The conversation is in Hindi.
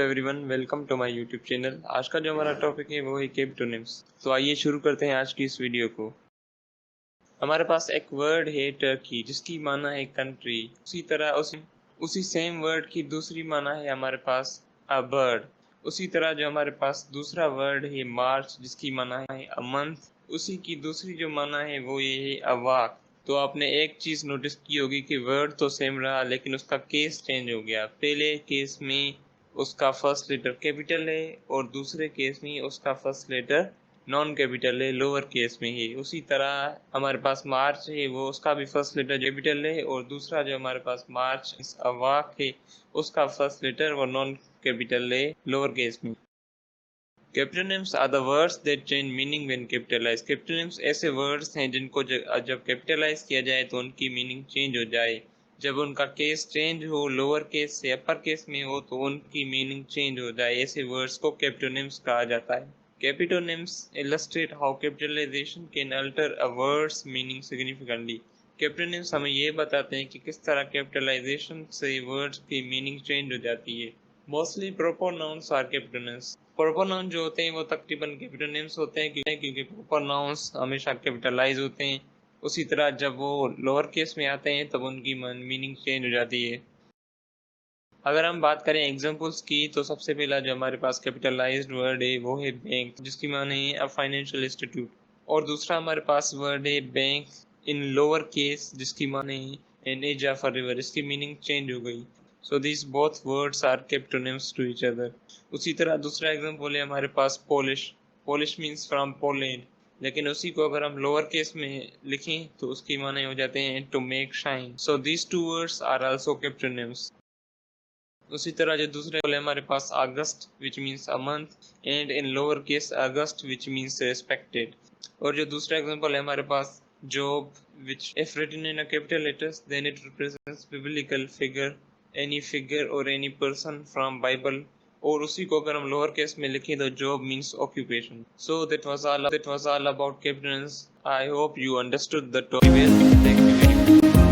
Everyone, welcome to my YouTube channel. आज का जो हमारा टॉपिक है वो है कैपिटोनिम्स। तो आइए शुरू करते हैं आज की इस वीडियो को। हमारे पास एक वर्ड है टर्की, जिसकी माना है कंट्री। उसी तरह उसी सेम वर्ड की दूसरी माना है हमारे पास अ बर्ड। उसी तरह जो हमारे पास दूसरा वर्ड है मार्च, जिसकी माना है अ मंथ। उसी की दूसरी जो माना है वो ये है अ वॉक। तो आपने एक चीज नोटिस की होगी कि वर्ड तो सेम रहा, लेकिन उसका केस चेंज हो गया। पहले केस में उसका फर्स्ट लेटर कैपिटल है और दूसरे केस में उसका फर्स्ट लेटर नॉन कैपिटल है, लोअर केस में है। उसी तरह हमारे पास मार्च है, वो उसका भी फर्स्ट लेटर कैपिटल है और दूसरा जो हमारे पास मार्च अवाक है उसका फर्स्ट लेटर वो नॉन कैपिटल है, लोअर केस में। Capitonyms are the words that change meaning when capitalized. Capitonyms ऐसे वर्ड्स हैं जिनको जब कैपिटलाइज किया जाए तो उनकी मीनिंग चेंज हो जाए। जब उनका केस चेंज हो, लोअर केस से अपर केस में हो, तो उनकी मीनिंग चेंज हो जाए। ऐसे वर्ड्स को कैपिटोनिम्स कहा जाता है। Capitonyms illustrate how capitalization can alter a word's meaning significantly. कैपिटोनिम्स हमें ये बताते हैं कि किस तरह कैपिटलाइजेशन से वर्ड्स की मीनिंग चेंज हो जाती है। Mostly proper nouns are capitonyms. Proper noun जो होते हैं वो तकरीबन कैपिटोनिम्स होते हैं, क्योंकि प्रोपर नाउन्स हमेशा कैपिटलाइज होते हैं। उसी तरह जब वो लोअर केस में आते हैं तब उनकी मीनिंग चेंज हो जाती है। अगर हम बात करें एग्जांपल्स की, तो सबसे पहला जो हमारे पास कैपिटलाइज्ड वर्ड है वो है बैंक, जिसकी माने है अ फाइनेंशियल इंस्टीट्यूट। और दूसरा हमारे पास वर्ड है बैंक इन लोअर केस, जिसकी माने है an edge of a river. इसकी मीनिंग चेंज हो गई। So this both words are capitonyms to each other. उसी तरह दूसरा एग्जांपल है हमारे पास Polish. Polish means from Poland, लेकिन उसी को अगर हम लोअर केस में लिखें तो उसकी माने हो जाते हैं to make shine. So these two words are also capitonyms. उसी तरह जो दूसरे है हमारे पास August which means a month and in lower case august which means respected. और जो दूसरा एग्जांपल है हमारे पास Job, which if written in a capital letters then it represents biblical figure, any figure और एनी पर्सन फ्रॉम बाइबल। और उसी को अगर हम लोअर केस में लिखें तो job means occupation. So that was all about Capitals. I hope you understood the topic. Thank you very much.